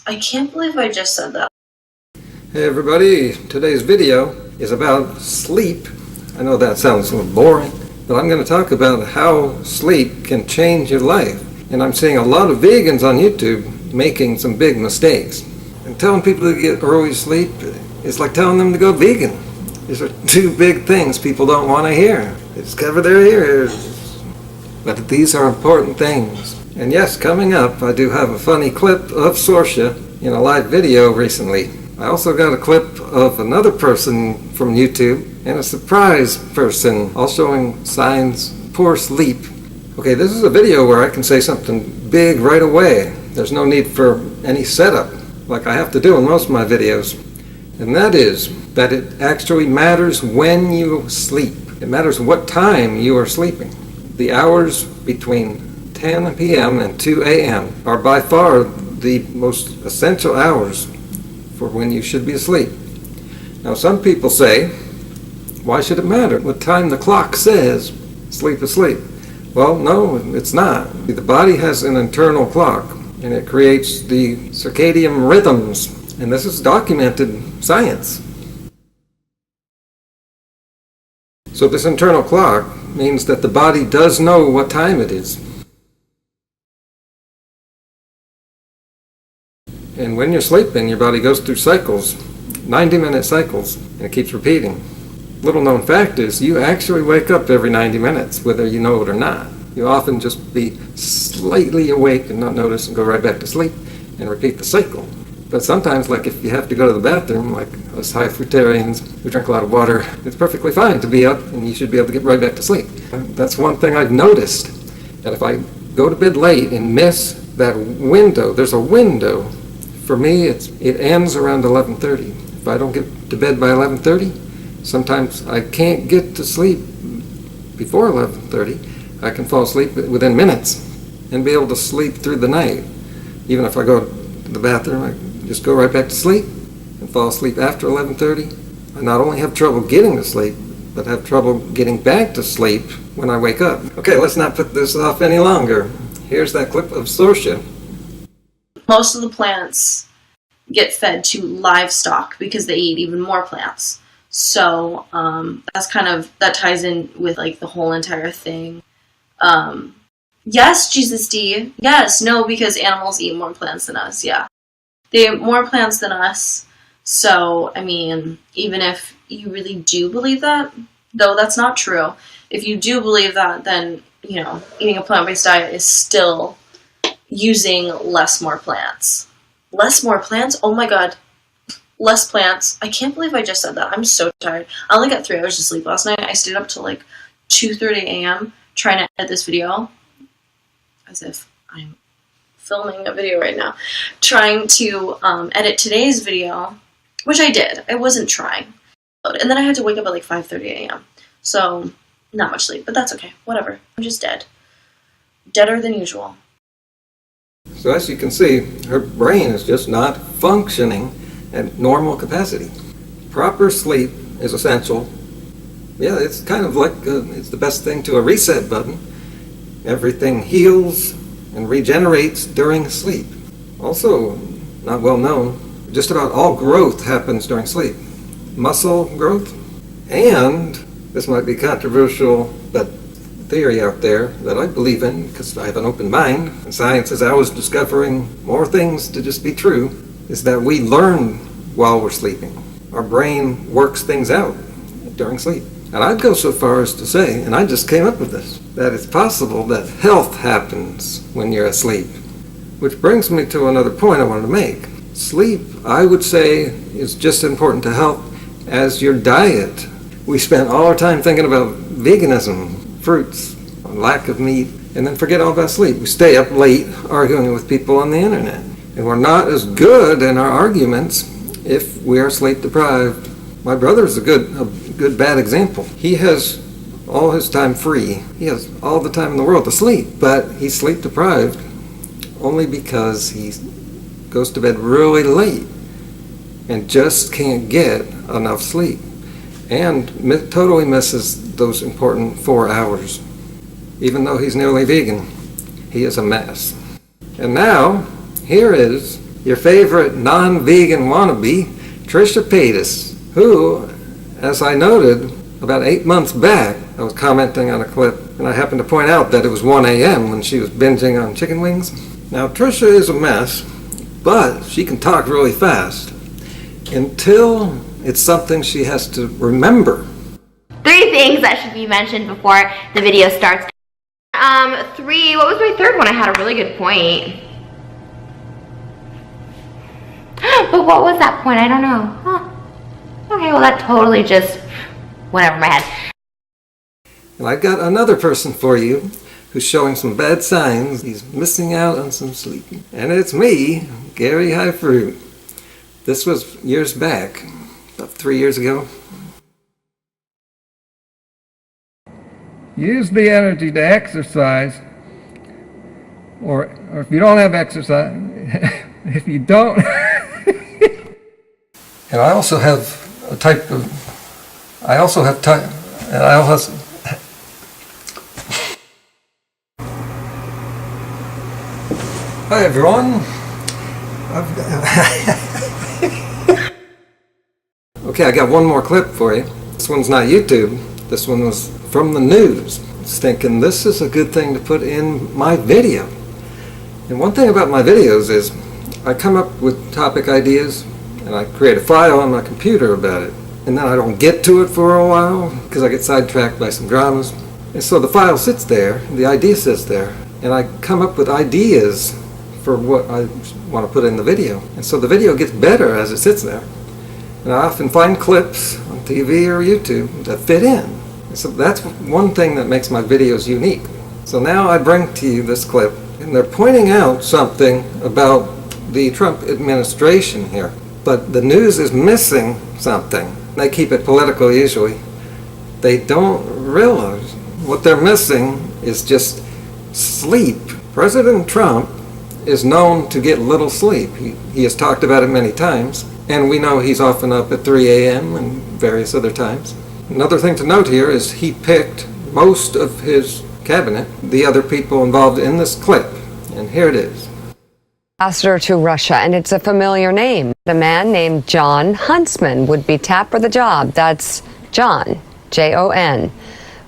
I can't believe I just said that. Hey everybody, today's video is about sleep. I know that sounds a little boring, but I'm going to talk about how sleep can change your life. And I'm seeing a lot of vegans on YouTube making some big mistakes. And telling people to get early sleep is like telling them to go vegan. These are two big things people don't want to hear. They just cover their ears. But these are important things. And yes, coming up, I do have a funny clip of Sorsha in a live video recently. I also got a clip of another person from YouTube and a surprise person, all showing signs of poor sleep. Okay, this is a video where I can say something big right away. There's no need for any setup like I have to do in most of my videos. And that is that it actually matters when you sleep. It matters what time you are sleeping. The hours between 10 p.m. and 2 a.m. are by far the most essential hours for when you should be asleep. Now some people say, why should it matter what time the clock says sleep is sleep? Well, no, it's not. The body has an internal clock and it creates the circadian rhythms, and this is documented science. So this internal clock means that the body does know what time it is. And when you're sleeping, your body goes through cycles, 90-minute cycles, and it keeps repeating. Little known fact is you actually wake up every 90 minutes, whether you know it or not. You often just be slightly awake and not notice and go right back to sleep and repeat the cycle. But sometimes, like if you have to go to the bathroom, like us high fruitarians who drink a lot of water, it's perfectly fine to be up and you should be able to get right back to sleep. That's one thing I've noticed. And if I go to bed late and miss that window, there's a window. For me, it ends around 11:30. If I don't get to bed by 11:30, sometimes I can't get to sleep before 11:30. I can fall asleep within minutes and be able to sleep through the night. Even if I go to the bathroom, I just go right back to sleep and fall asleep after 11:30. I not only have trouble getting to sleep, but have trouble getting back to sleep when I wake up. Okay, let's not put this off any longer. Here's that clip of Sorsha. Most of the plants get fed to livestock because they eat even more plants. So that ties in with like the whole entire thing. Yes, Jesus D. Yes, no, because animals eat more plants than us. Yeah, they eat more plants than us. So, I mean, even if you really do believe that, though that's not true, if you do believe that, then, you know, eating a plant-based diet is still using more plants. Less more plants? Oh my god. Less plants. I can't believe I just said that. I'm so tired. I only got 3 hours of sleep last night. I stayed up till like 2:30 a.m. trying to edit this video. As if I'm filming a video right now. Trying to edit today's video, which I did. I wasn't trying. And then I had to wake up at like 5:30 a.m. So, not much sleep, but that's okay. Whatever. I'm just dead. Deader than usual. So as you can see, her brain is just not functioning at normal capacity. Proper sleep is essential. Yeah, it's kind of like it's the best thing to a reset button. Everything heals and regenerates during sleep. Also, not well known, just about all growth happens during sleep. Muscle growth, and this might be controversial, but theory out there that I believe in because I have an open mind, and science is always discovering more things to just be true, is that we learn while we're sleeping. Our brain works things out during sleep. And I'd go so far as to say, and I just came up with this, that it's possible that health happens when you're asleep. Which brings me to another point I wanted to make. Sleep, I would say, is just as important to health as your diet. We spend all our time thinking about veganism, fruits, lack of meat, and then forget all about sleep. We stay up late arguing with people on the internet. And we're not as good in our arguments if we are sleep deprived. My brother's a good bad example. He has all his time free. He has all the time in the world to sleep, but he's sleep deprived only because he goes to bed really late and just can't get enough sleep and totally misses those important 4 hours. Even though he's nearly vegan, he is a mess. And now, here is your favorite non-vegan wannabe, Trisha Paytas, who, as I noted about 8 months back, I was commenting on a clip, and I happened to point out that it was 1 a.m. when she was binging on chicken wings. Now, Trisha is a mess, but she can talk really fast until it's something she has to remember. 3 things that should be mentioned before the video starts. What was my third one? I had a really good point. But what was that point? I don't know. Huh. Okay, well that totally just went over my head. And I've got another person for you who's showing some bad signs. He's missing out on some sleep. And it's me, Gary Highfruit. This was years back, about 3 years ago. Use the energy to exercise, or if you don't have exercise, if you don't. And I also have a type of, and I also, hi everyone. Okay, I got one more clip for you. This one's not YouTube. This one was from the news. I was thinking this is a good thing to put in my video. And one thing about my videos is I come up with topic ideas and I create a file on my computer about it. And then I don't get to it for a while because I get sidetracked by some dramas. And so the file sits there, the idea sits there, and I come up with ideas for what I want to put in the video. And so the video gets better as it sits there. And I often find clips on TV or YouTube that fit in. And so that's one thing that makes my videos unique. So now I bring to you this clip, and they're pointing out something about the Trump administration here. But the news is missing something. They keep it political usually. They don't realize what they're missing is just sleep. President Trump is known to get little sleep. He has talked about it many times, and we know he's often up at 3 a.m. and various other times. Another thing to note here is he picked most of his cabinet, the other people involved in this clip, and here it is. Ambassador to Russia, and it's a familiar name. A man named Jon Huntsman would be tapped for the job. That's John, Jon.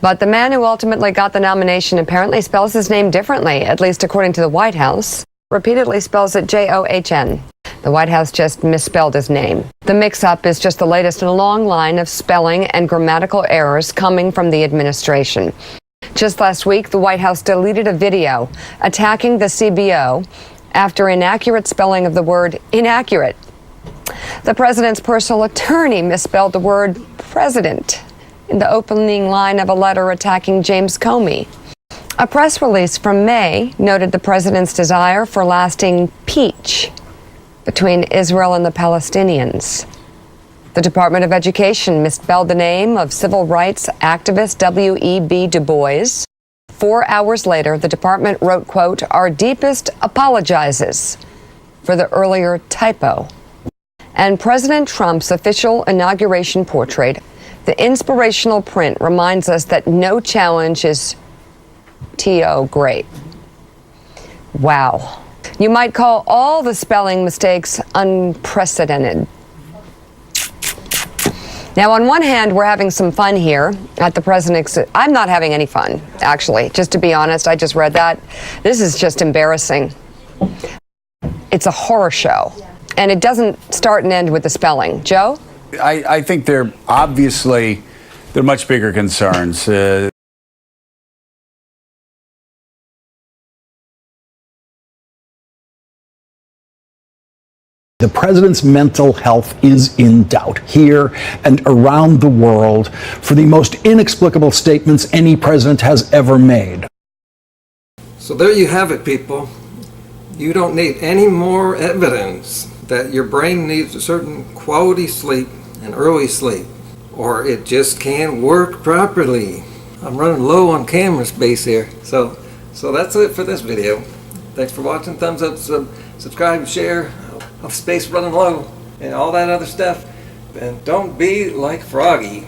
But the man who ultimately got the nomination apparently spells his name differently, at least according to the White House. Repeatedly spells it John. The White House just misspelled his name. The mix-up is just the latest in a long line of spelling and grammatical errors coming from the administration. Just last week, the White House deleted a video attacking the CBO after inaccurate spelling of the word inaccurate. The president's personal attorney misspelled the word president in the opening line of a letter attacking James Comey. A press release from May noted the president's desire for lasting peace between Israel and the Palestinians. The Department of Education misspelled the name of civil rights activist W.E.B. Du Bois. 4 hours later, the department wrote, quote, "Our deepest apologizes for the earlier typo." And President Trump's official inauguration portrait, the inspirational print, reminds us that no challenge is T.O. great. Wow. You might call all the spelling mistakes unprecedented. Now, on one hand, we're having some fun here at the president's. I'm not having any fun, actually. Just to be honest, I just read that. This is just embarrassing. It's a horror show. And it doesn't start and end with the spelling. Joe? I think they're much bigger concerns. The president's mental health is in doubt here and around the world for the most inexplicable statements any president has ever made. So there you have it, people. You don't need any more evidence that your brain needs a certain quality sleep and early sleep, or it just can't work properly. I'm running low on camera space here. So that's it for this video. Thanks for watching. Thumbs up, subscribe, share. Of space running low and all that other stuff. And don't be like Froggy.